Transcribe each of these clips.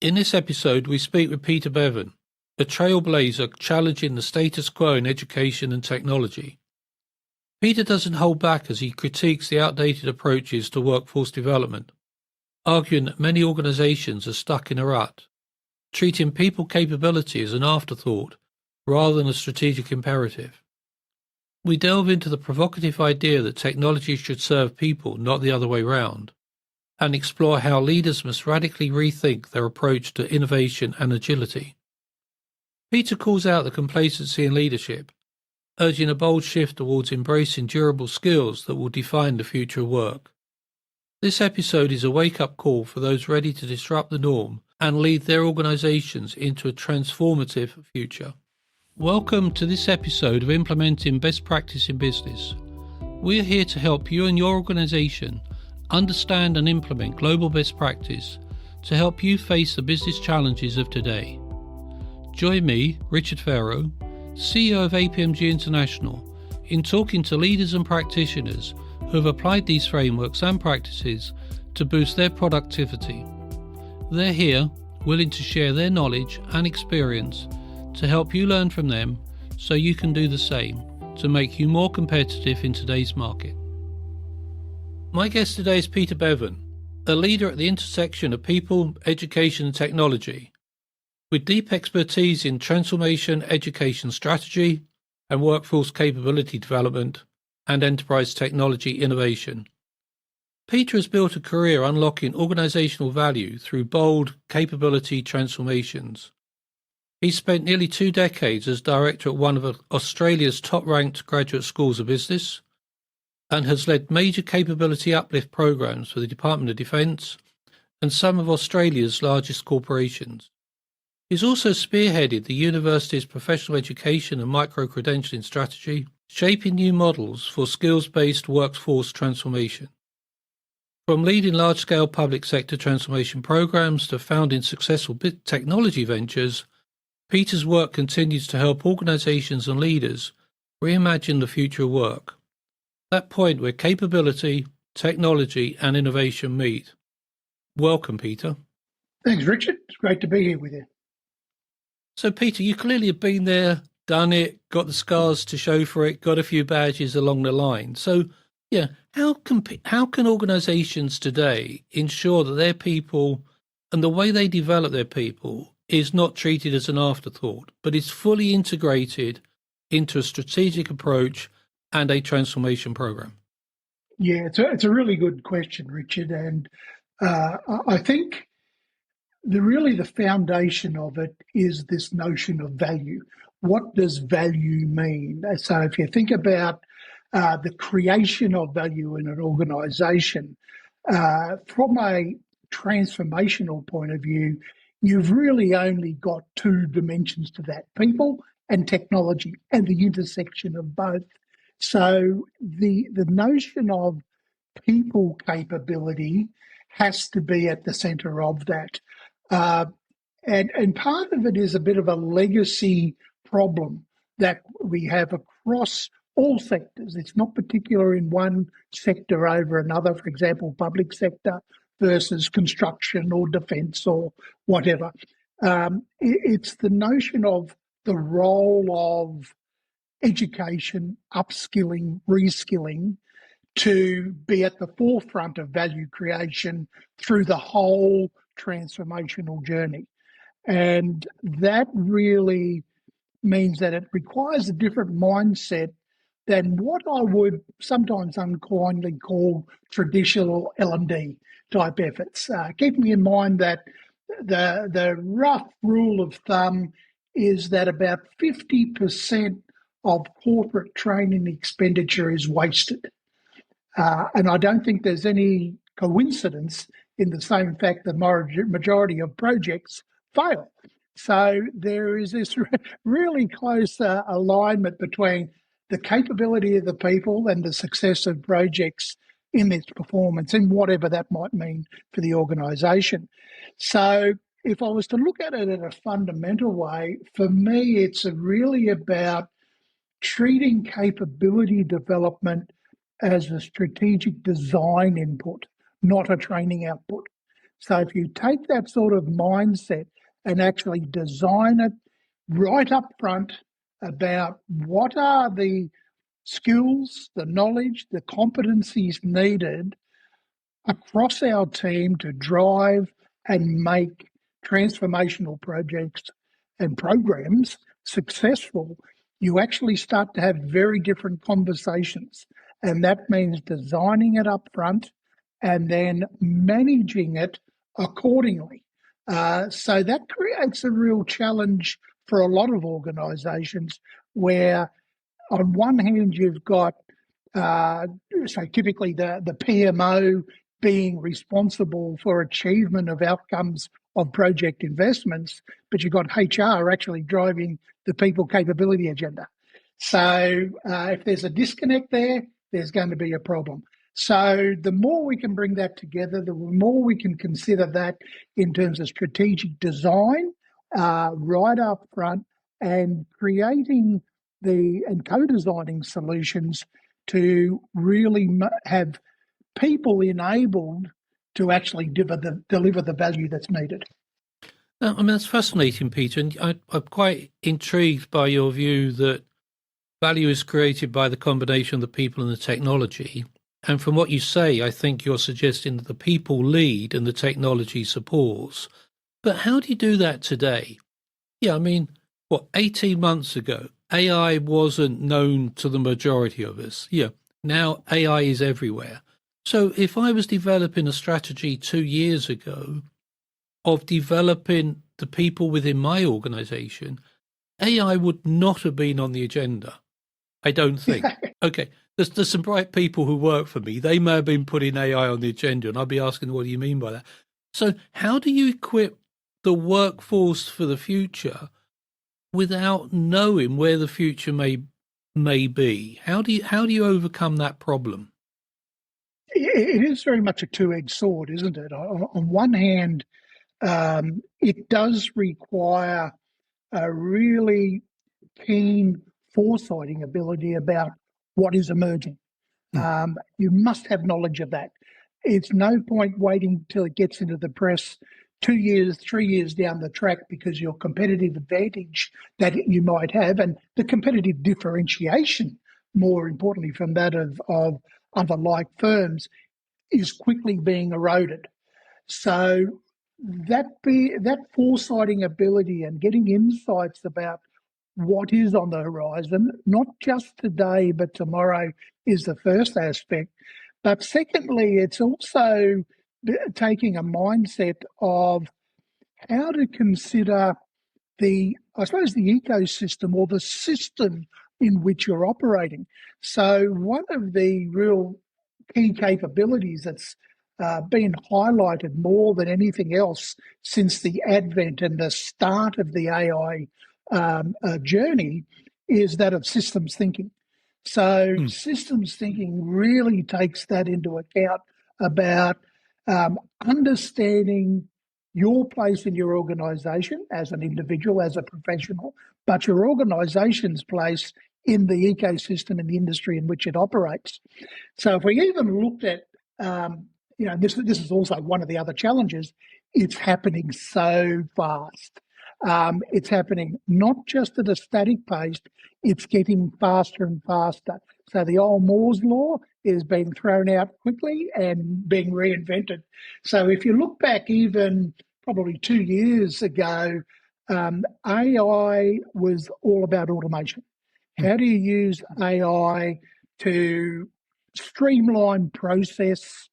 In this episode, we speak with Peter Beven, a trailblazer challenging the status quo in education and technology. Peter doesn't hold back as he critiques the outdated approaches to workforce development, arguing that many organizations are stuck in a rut, treating people capability as an afterthought rather than a strategic imperative. We delve into the provocative idea that technology should serve people, not the other way round, and explore how leaders must radically rethink their approach to innovation and agility. Peter calls out the complacency in leadership, urging a bold shift towards embracing durable skills that will define the future of work. This episode is a wake-up call for those ready to disrupt the norm and lead their organizations into a transformative future. Welcome to this episode of Implementing Best Practice in Business. We are here to help you and your organization understand and implement global best practice to help you face the business challenges of today. Join me, Richard Pharro, CEO of APMG International, in talking to leaders and practitioners who have applied these frameworks and practices to boost their productivity. They're here, willing to share their knowledge and experience to help you learn from them so you can do the same to make you more competitive in today's market. My guest today is Peter Beven, a leader at the intersection of people, education and technology, with deep expertise in transformation, education strategy and workforce capability development and enterprise technology innovation. Peter has built a career unlocking organizational value through bold capability transformations. He spent nearly 2 decades as director at one of Australia's top-ranked graduate schools of business and has led major capability uplift programs for the Department of Defence and some of Australia's largest corporations. He's also spearheaded the university's professional education and micro-credentialing strategy, shaping new models for skills-based workforce transformation. From leading large-scale public sector transformation programs to founding successful technology ventures, Peter's work continues to help organizations and leaders reimagine the future of work, that point where capability, technology, and innovation meet. Welcome, Peter. Thanks, Richard. It's great to be here with you. So, Peter, you clearly have been there, done it, got the scars to show for it, got a few badges along the line. So, how can organizations today ensure that their people and the way they develop their people is not treated as an afterthought, but is fully integrated into a strategic approach and a transformation program? Yeah, it's a really good question, Richard. And I think the foundation of it is this notion of value. What does value mean? So if you think about the creation of value in an organization, from a transformational point of view, you've really only got 2 dimensions to that: people and technology, and the intersection of both. So the notion of people capability has to be at the centre of that. And part of it is a bit of a legacy problem that we have across all sectors. It's not particular in one sector over another, for example, public sector versus construction or defence or whatever. It's the notion of the role of education, upskilling, reskilling to be at the forefront of value creation through the whole transformational journey. And that really means that it requires a different mindset than what I would sometimes unkindly call traditional L&D type efforts. Keeping in mind that the rough rule of thumb is that about 50% of corporate training expenditure is wasted. And I don't think there's any coincidence in the same fact that majority of projects fail. So there is this really close alignment between the capability of the people and the success of projects in its performance, and whatever that might mean for the organisation. So if I was to look at it in a fundamental way, for me, it's really about treating capability development as a strategic design input, not a training output. So if you take that sort of mindset and actually design it right up front about what are the skills, the knowledge, the competencies needed across our team to drive and make transformational projects and programs successful, you actually start to have very different conversations. And that means designing it up front and then managing it accordingly. So that creates a real challenge for a lot of organisations where on one hand you've got so typically the PMO being responsible for achievement of outcomes of project investments, but you've got HR actually driving the people capability agenda. So if there's a disconnect there, there's going to be a problem. So the more we can bring that together, the more we can consider that in terms of strategic design right up front and creating and co-designing solutions to really have people enabled to actually deliver the value that's needed. I mean, that's fascinating, Peter, and I'm quite intrigued by your view that value is created by the combination of the people and the technology. And from what you say, I think you're suggesting that the people lead and the technology supports. But how do you do that today? Yeah, I mean, 18 months ago, AI wasn't known to the majority of us. Yeah, now AI is everywhere. So if I was developing a strategy 2 years ago of developing the people within my organization, AI would not have been on the agenda, I don't think. Okay, there's some bright people who work for me. They may have been putting AI on the agenda, and I'll be asking, what do you mean by that? So how do you equip the workforce for the future without knowing where the future may be? How do you overcome that problem? It is very much a two-edged sword, isn't it? On one hand, it does require a really keen foresighting ability about what is emerging. You must have knowledge of that. It's no point waiting till it gets into the press 2 years, 3 years down the track, because your competitive advantage that you might have and the competitive differentiation, more importantly, from that of other like firms, is quickly being eroded. So that foresighting ability and getting insights about what is on the horizon, not just today but tomorrow, is the first aspect. But secondly, it's also taking a mindset of how to consider I suppose, the ecosystem or the system in which you're operating. So one of the real key capabilities that's been highlighted more than anything else since the advent and the start of the AI journey is that of systems thinking. So systems thinking really takes that into account about understanding your place in your organisation as an individual, as a professional, but your organisation's place in the ecosystem and the industry in which it operates. So if we even looked at, this is also one of the other challenges, it's happening so fast. It's happening not just at a static pace, it's getting faster and faster. So the old Moore's law is being thrown out quickly and being reinvented. So if you look back even probably 2 years ago, AI was all about automation. How do you use AI to streamline process,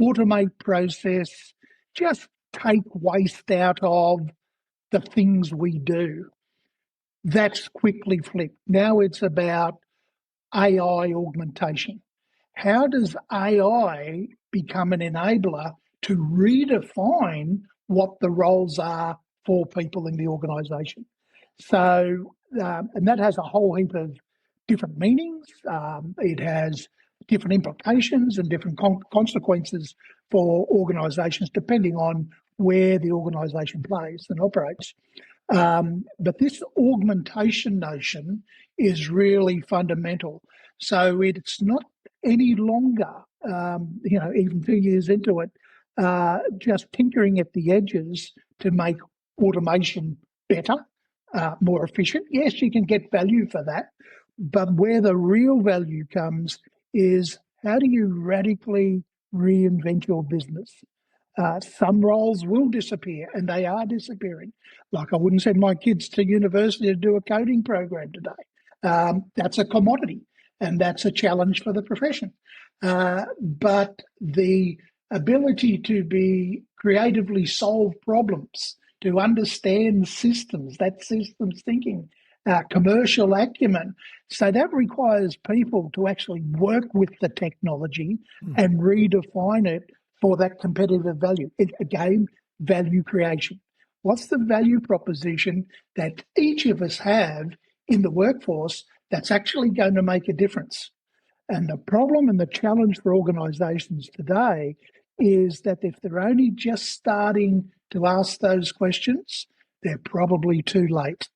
automate process, just take waste out of the things we do? That's quickly flipped. Now it's about AI augmentation. How does AI become an enabler to redefine what the roles are for people in the organisation? So, and that has a whole heap of different meanings. It has different implications and different consequences for organisations depending on where the organisation plays and operates. But this augmentation notion is really fundamental. So it's not any longer, even 2 years into it, just tinkering at the edges to make automation better, more efficient. Yes, you can get value for that, but where the real value comes is how do you radically reinvent your business? Some roles will disappear, and they are disappearing. Like I wouldn't send my kids to university to do a coding program today. That's a commodity, and that's a challenge for the profession. But the ability to be creatively solve problems, to understand systems, that systems thinking, commercial acumen. So that requires people to actually work with the technology and redefine it for that competitive value. It's again, value creation. What's the value proposition that each of us have in the workforce that's actually going to make a difference? And the problem and the challenge for organisations today is that if they're only just starting to ask those questions, they're probably too late.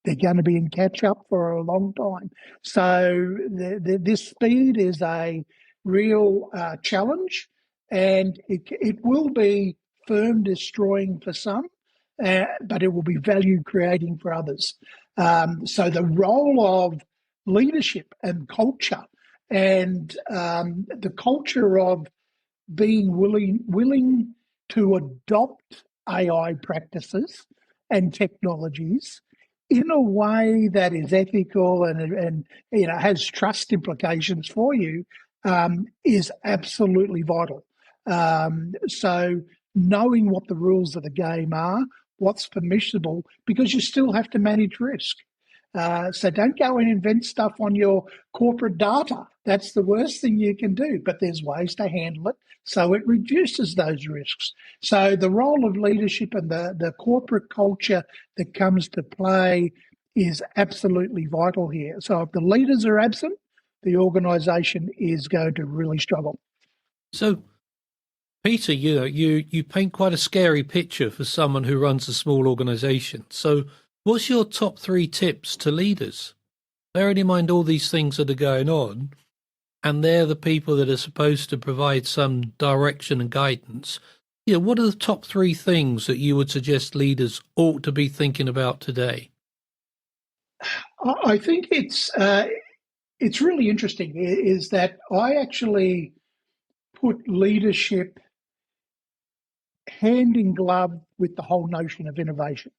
They're going to be in catch up for a long time. So this speed is a real challenge, and it will be firm destroying for some, but it will be value creating for others. So the role of leadership and culture, and the culture of being willing to adopt AI practices and technologies in a way that is ethical and has trust implications for you, is absolutely vital. So knowing what the rules of the game are, what's permissible, because you still have to manage risk. So don't go and invent stuff on your corporate data. That's the worst thing you can do, but there's ways to handle it so it reduces those risks. So the role of leadership and the corporate culture that comes to play is absolutely vital here. So if the leaders are absent, the organisation is going to really struggle. So, Peter, you paint quite a scary picture for someone who runs a small organisation. So what's your top 3 tips to leaders? Bearing in mind all these things that are going on, and they're the people that are supposed to provide some direction and guidance. What are the top 3 things that you would suggest leaders ought to be thinking about today? I think it's really interesting is that I actually put leadership hand in glove with the whole notion of innovation.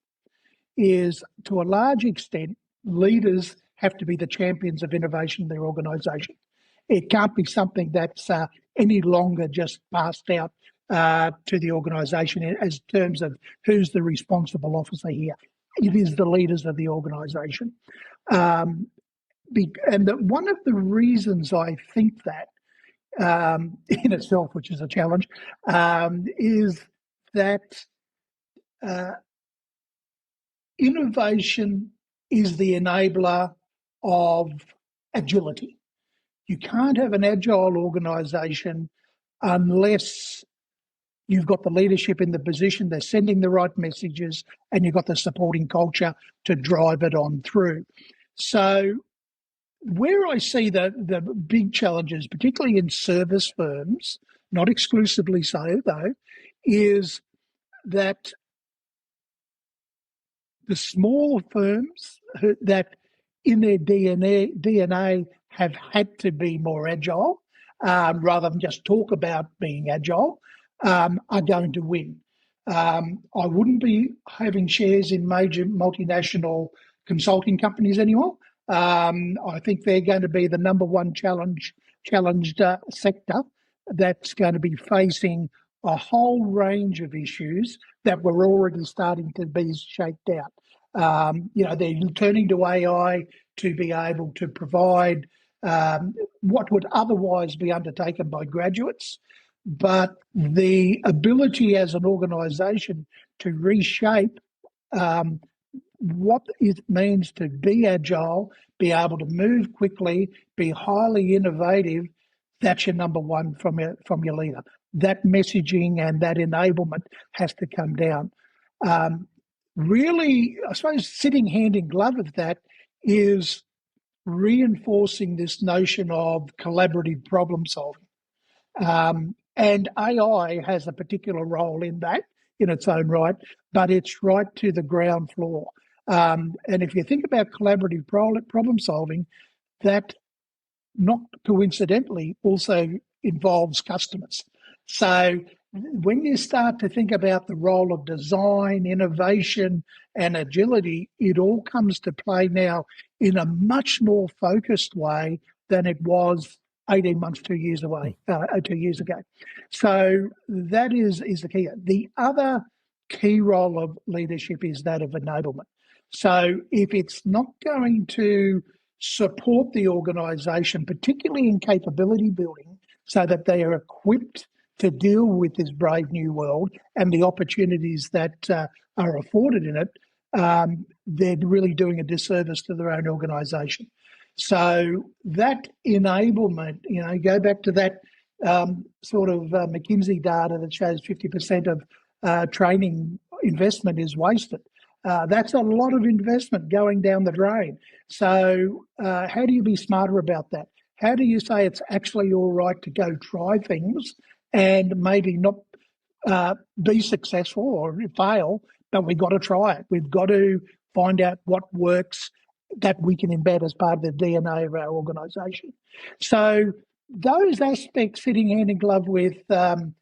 Is to a large extent, leaders have to be the champions of innovation in their organisation. It can't be something that's any longer just passed out to the organisation as terms of who's the responsible officer here. It is the leaders of the organisation. And one of the reasons I think that in itself, which is a challenge, is that innovation is the enabler of agility. You can't have an agile organisation unless you've got the leadership in the position, they're sending the right messages, and you've got the supporting culture to drive it on through. So where I see the big challenges, particularly in service firms, not exclusively so though, is that the small firms that in their DNA have had to be more agile, rather than just talk about being agile, are going to win. I wouldn't be having shares in major multinational consulting companies anymore. I think they're going to be the number one challenged sector that's going to be facing a whole range of issues that were already starting to be shaped out. They're turning to AI to be able to provide what would otherwise be undertaken by graduates, but the ability as an organisation to reshape what it means to be agile, be able to move quickly, be highly innovative, that's your number one from your leader. That messaging and that enablement has to come down. Really, I suppose sitting hand in glove with that is reinforcing this notion of collaborative problem solving. And AI has a particular role in that in its own right, but it's right to the ground floor. And if you think about collaborative problem solving, that not coincidentally also involves customers. So when you start to think about the role of design, innovation, and agility, it all comes to play now in a much more focused way than it was 18 months, 2 years away, 2 years ago. So that is the key. The other key role of leadership is that of enablement. So if it's not going to support the organisation, particularly in capability building, so that they are equipped to deal with this brave new world and the opportunities that are afforded in it, they're really doing a disservice to their own organisation. So that enablement, go back to that sort of McKinsey data that shows 50% of training investment is wasted. That's a lot of investment going down the drain. So how do you be smarter about that? How do you say it's actually all right to go try things and maybe not be successful or fail, but we've got to try it. We've got to find out what works that we can embed as part of the DNA of our organisation. So those aspects sitting hand in glove with the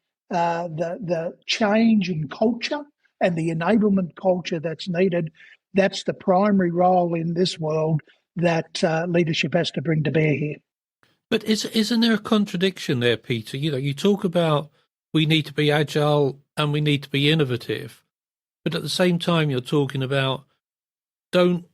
change in culture and the enablement culture that's needed, that's the primary role in this world that leadership has to bring to bear here. But isn't there a contradiction there, Peter? You talk about we need to be agile and we need to be innovative, but at the same time you're talking about don't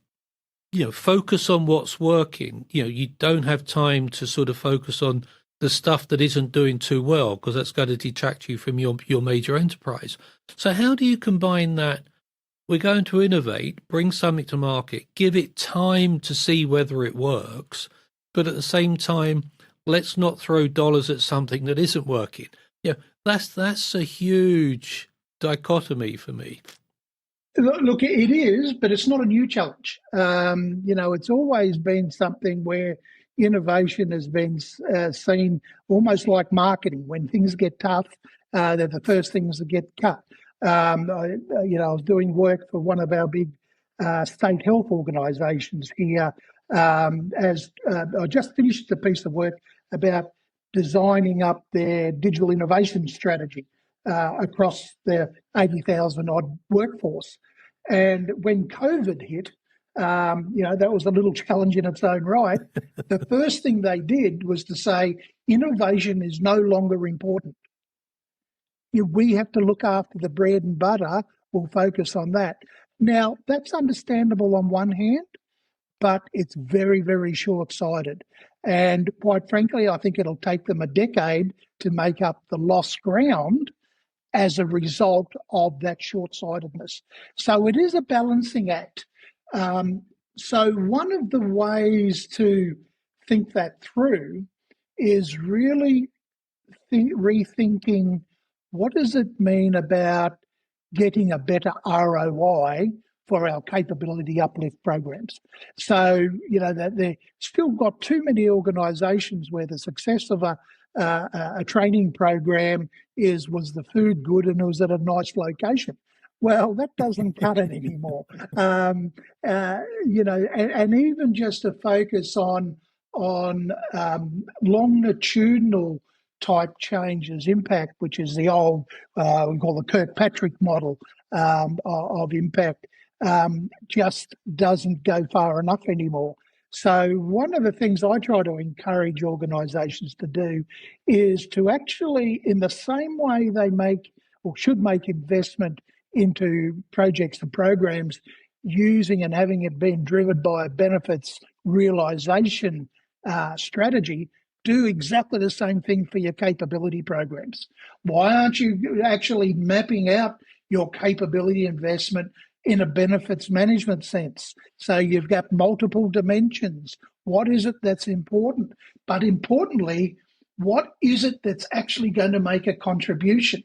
focus on what's working. You don't have time to sort of focus on the stuff that isn't doing too well, because that's going to detract you from your major enterprise. So how do you combine that? We're going to innovate, bring something to market, give it time to see whether it works, but at the same time, let's not throw dollars at something that isn't working. That's a huge dichotomy for me. Look, it is, but it's not a new challenge. It's always been something where innovation has been seen almost like marketing. When things get tough, they're the first things that get cut. I was doing work for one of our big state health organisations here. As I just finished a piece of work about designing up their digital innovation strategy across their 80,000 odd workforce. And when COVID hit, that was a little challenge in its own right. The first thing they did was to say innovation is no longer important. We have to look after the bread and butter. We'll focus on that. Now, that's understandable on one hand, but it's very, very short-sighted. And quite frankly, I think it'll take them a decade to make up the lost ground as a result of that short-sightedness. So it is a balancing act. So one of the ways to think that through is really rethinking what does it mean about getting a better ROI for our capability uplift programs. So, that they've still got too many organisations where the success of a training program was the food good and it was at a nice location. Well, that doesn't cut it anymore. And even just a focus on longitudinal type changes, impact, which is the old, we call the Kirkpatrick model of impact, just doesn't go far enough anymore. So one of the things I try to encourage organisations to do is to actually, in the same way they make or should make investment into projects and programs, using and having it been driven by a benefits realisation strategy, do exactly the same thing for your capability programs. Why aren't you actually mapping out your capability investment in a benefits management sense? So you've got multiple dimensions. What is it that's important? But importantly, what is it that's actually going to make a contribution?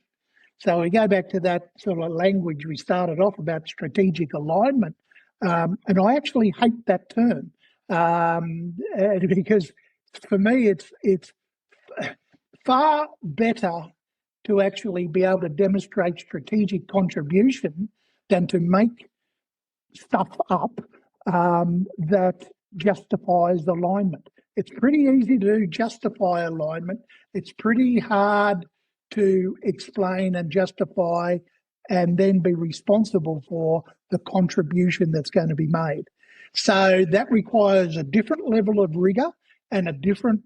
So we go back to that sort of language we started off about strategic alignment. And I actually hate that term because for me, it's far better to actually be able to demonstrate strategic contribution than to make stuff up that justifies alignment. It's pretty easy to justify alignment. It's pretty hard to explain and justify and then be responsible for the contribution that's going to be made. So that requires a different level of rigor and a different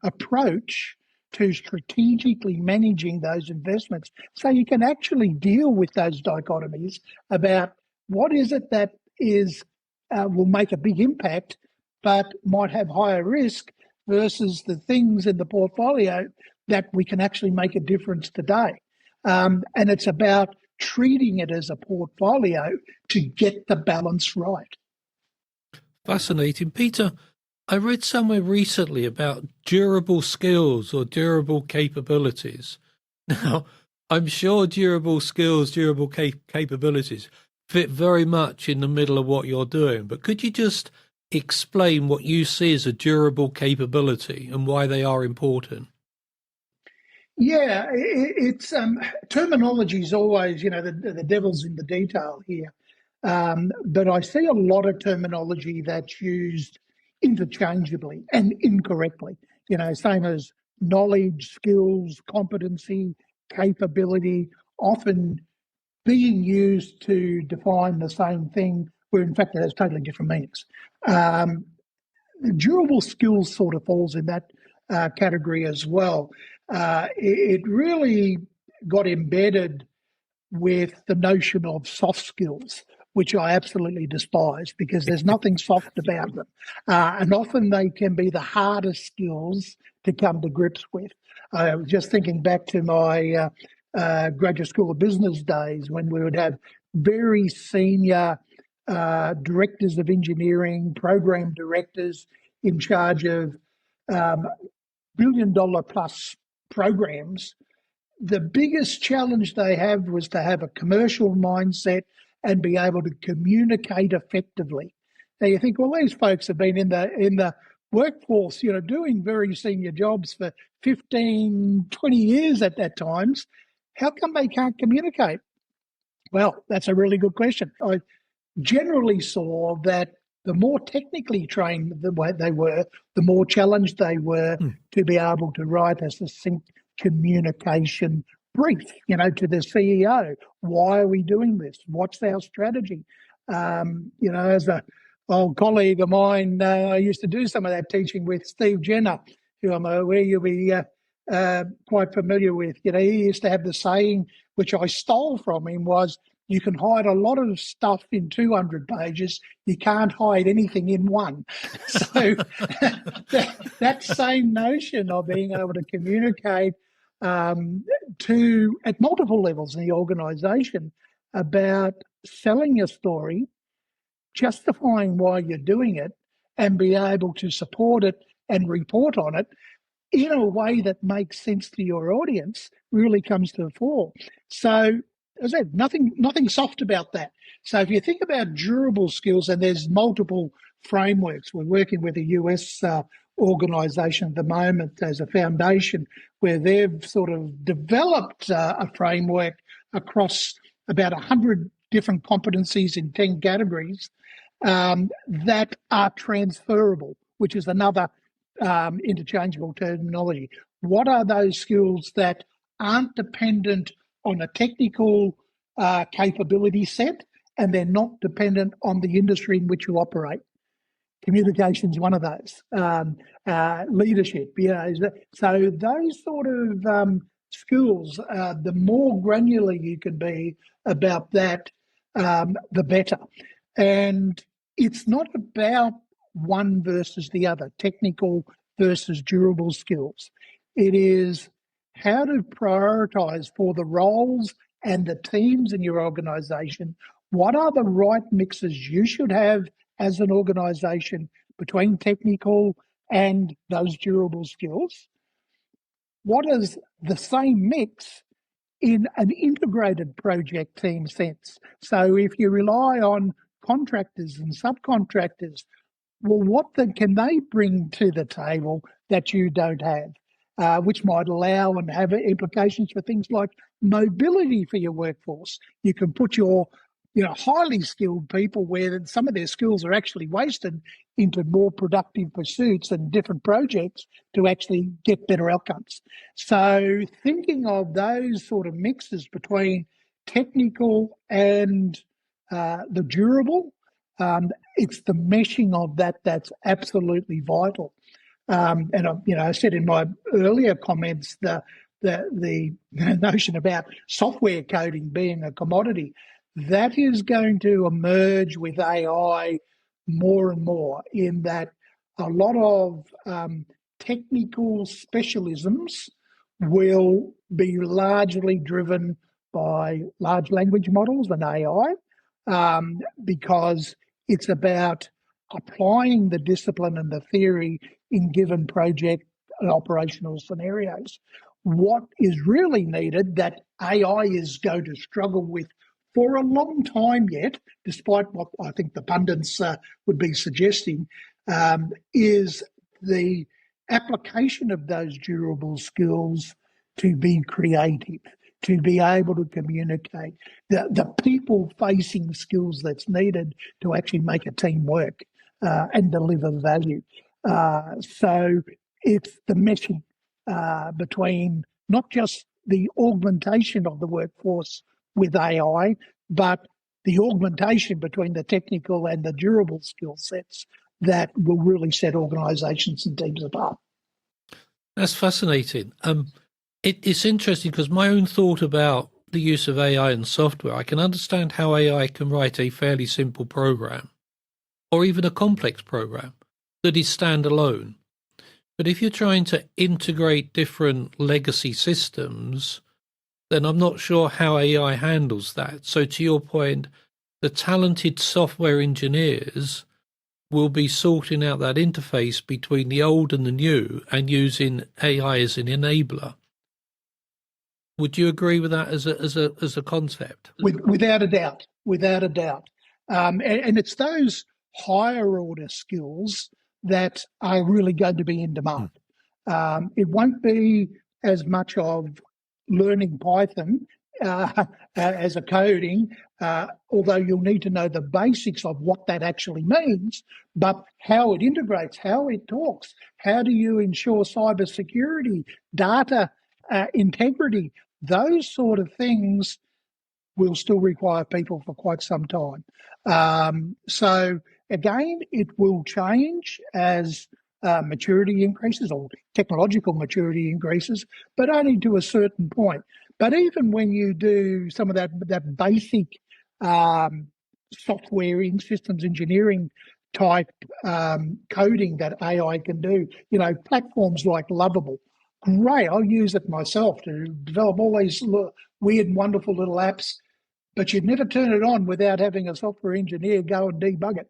approach to strategically managing those investments, so you can actually deal with those dichotomies about what is it that is will make a big impact but might have higher risk versus the things in the portfolio that we can actually make a difference today. And it's about treating it as a portfolio to get the balance right. Fascinating. Peter, I read somewhere recently about durable skills or durable capabilities. Now, I'm sure durable skills, durable capabilities fit very much in the middle of what you're doing, but could you just explain what you see as a durable capability and why they are important? Yeah, it's terminology is always, the devil's in the detail here. But I see a lot of terminology that's used interchangeably and incorrectly, same as knowledge, skills, competency, capability, often being used to define the same thing, where in fact it has totally different meanings. Durable skills sort of falls in that category as well. It really got embedded with the notion of soft skills, which I absolutely despise because there's nothing soft about them. And often they can be the hardest skills to come to grips with. I was just thinking back to my graduate school of business days when we would have very senior directors of engineering, program directors in charge of billion-dollar plus programs. The biggest challenge they have was to have a commercial mindset and be able to communicate effectively. Now you think, well, these folks have been in the workforce, doing very senior jobs for 15, 20 years at that times. How come they can't communicate? Well, that's a really good question. I generally saw that the more technically trained the way they were, the more challenged they were to be able to write a succinct communication brief, to the CEO. Why are we doing this? What's our strategy? As a old colleague of mine, I used to do some of that teaching with Steve Jenner, who I'm aware you'll be quite familiar with. He used to have the saying, which I stole from him, was, you can hide a lot of stuff in 200 pages. You can't hide anything in one. So that same notion of being able to communicate at multiple levels in the organisation about selling a story, justifying why you're doing it, and be able to support it and report on it in a way that makes sense to your audience really comes to the fore. So, as I said, nothing soft about that. So if you think about durable skills, and there's multiple frameworks. We're working with a US organisation at the moment as a foundation where they've sort of developed a framework across about 100 different competencies in 10 categories that are transferable, which is another interchangeable terminology. What are those skills that aren't dependent on a technical capability set, and they're not dependent on the industry in which you operate? Communication is one of those. Leadership, so those sort of skills, the more granular you can be about that, the better. And it's not about one versus the other, technical versus durable skills. It is how to prioritize for the roles and the teams in your organisation. What are the right mixes you should have as an organisation between technical and those durable skills? What is the same mix in an integrated project team sense? So if you rely on contractors and subcontractors, well, what can they bring to the table that you don't have? which might allow and have implications for things like mobility for your workforce. You can put your highly skilled people where some of their skills are actually wasted into more productive pursuits and different projects to actually get better outcomes. So thinking of those sort of mixes between technical and the durable, it's the meshing of that that's absolutely vital. And I said in my earlier comments the notion about software coding being a commodity, that is going to emerge with AI more and more, in that a lot of technical specialisms will be largely driven by large language models and AI, because it's about applying the discipline and the theory in given project and operational scenarios. What is really needed, that AI is going to struggle with for a long time yet, despite what I think the pundits would be suggesting, is the application of those durable skills to be creative, to be able to communicate, the people-facing skills that's needed to actually make a team work and deliver value. So it's the meshing between not just the augmentation of the workforce with AI, but the augmentation between the technical and the durable skill sets that will really set organisations and teams apart. That's fascinating. It's interesting because my own thought about the use of AI and software, I can understand how AI can write a fairly simple program or even a complex program that is standalone. But if you're trying to integrate different legacy systems, then I'm not sure how AI handles that. So to your point, the talented software engineers will be sorting out that interface between the old and the new and using AI as an enabler. Would you agree with that as a concept? Without a doubt, and it's those higher order skills that are really going to be in demand. It won't be as much of learning Python as a coding, although you'll need to know the basics of what that actually means, but how it integrates, how it talks, how do you ensure cybersecurity, data integrity, those sort of things will still require people for quite some time. So again, it will change as maturity increases or technological maturity increases, but only to a certain point. But even when you do some of that basic software in systems engineering type coding that AI can do, platforms like Lovable, great. I'll use it myself to develop all these weird and wonderful little apps, but you'd never turn it on without having a software engineer go and debug it.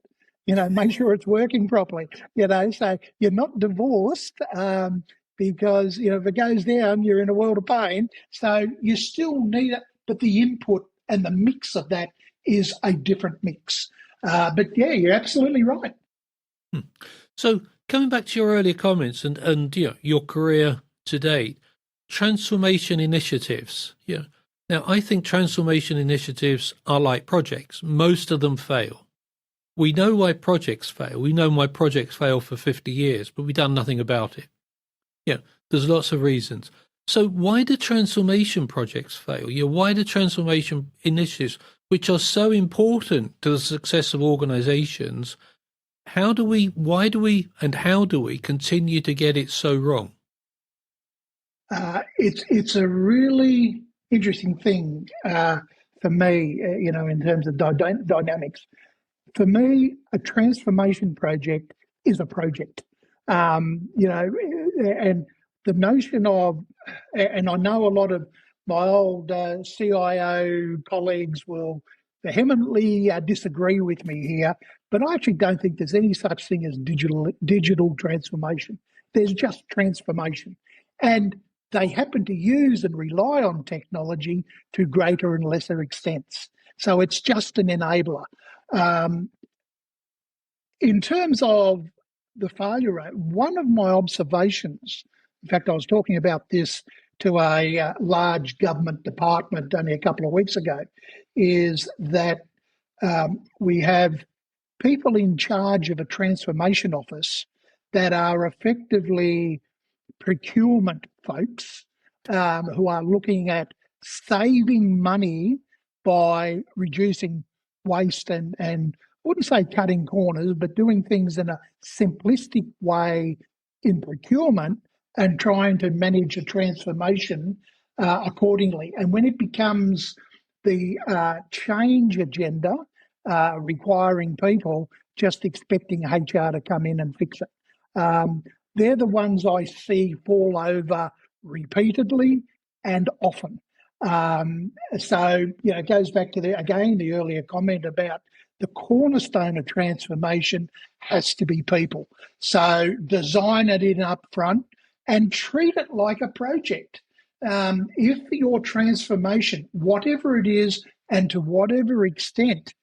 Make sure it's working properly. So you're not divorced because if it goes down, you're in a world of pain. So you still need it, but the input and the mix of that is a different mix. But yeah, you're absolutely right. So coming back to your earlier comments and your career to date, transformation initiatives. Now, I think transformation initiatives are like projects. Most of them fail. We know why projects fail. We know why projects fail for 50 years, but we've done nothing about it. There's lots of reasons. So why do transformation projects fail? Why do transformation initiatives, which are so important to the success of organizations, why do we continue to get it so wrong? It's a really interesting thing for me, in terms of dynamics. For me, a transformation project is a project, and the notion of, and I know a lot of my old CIO colleagues will vehemently disagree with me here, but I actually don't think there's any such thing as digital transformation. There's just transformation. And they happen to use and rely on technology to greater and lesser extents. So it's just an enabler. In terms of the failure rate, one of my observations In fact, I was talking about this to a large government department only a couple of weeks ago, is that we have people in charge of a transformation office that are effectively procurement folks who are looking at saving money by reducing waste and I wouldn't say cutting corners, but doing things in a simplistic way in procurement and trying to manage a transformation accordingly. And when it becomes the change agenda requiring people just expecting HR to come in and fix it, they're the ones I see fall over repeatedly and often. So, it goes back to the earlier comment about the cornerstone of transformation has to be people. So design it in up front and treat it like a project. If your transformation, whatever it is and to whatever extent,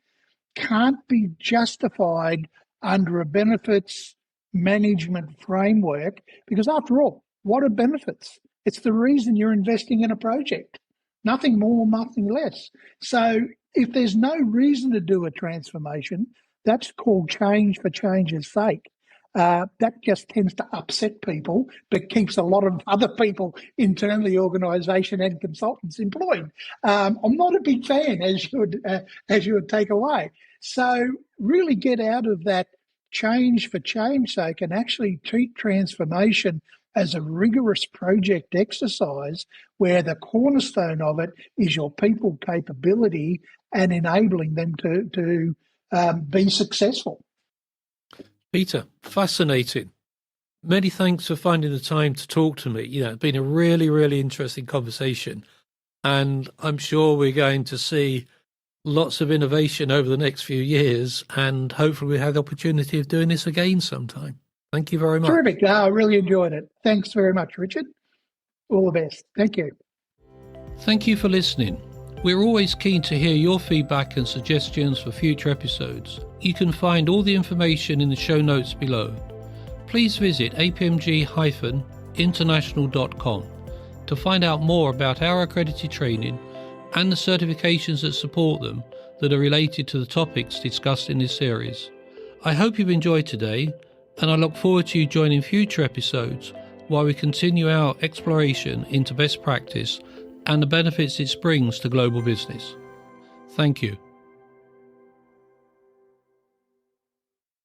can't be justified under a benefits management framework, because after all, what are benefits? It's the reason you're investing in a project. Nothing more, nothing less. So if there's no reason to do a transformation, that's called change for change's sake. That just tends to upset people, but keeps a lot of other people internally, the organisation and consultants employed. I'm not a big fan, as you would take away. So really get out of that change for change's sake and actually treat transformation as a rigorous project exercise where the cornerstone of it is your people capability and enabling them to be successful. Peter, fascinating. Many thanks for finding the time to talk to me. It's been a really, really interesting conversation. And I'm sure we're going to see lots of innovation over the next few years. And hopefully we'll have the opportunity of doing this again sometime. Thank you very much. Terrific. I really enjoyed it. Thanks very much, Richard. All the best. Thank you. Thank you for listening. We're always keen to hear your feedback and suggestions for future episodes. You can find all the information in the show notes below. Please visit apmg-international.com to find out more about our accredited training and the certifications that support them that are related to the topics discussed in this series. I hope you've enjoyed today, and I look forward to you joining future episodes while we continue our exploration into best practice and the benefits it brings to global business. Thank you.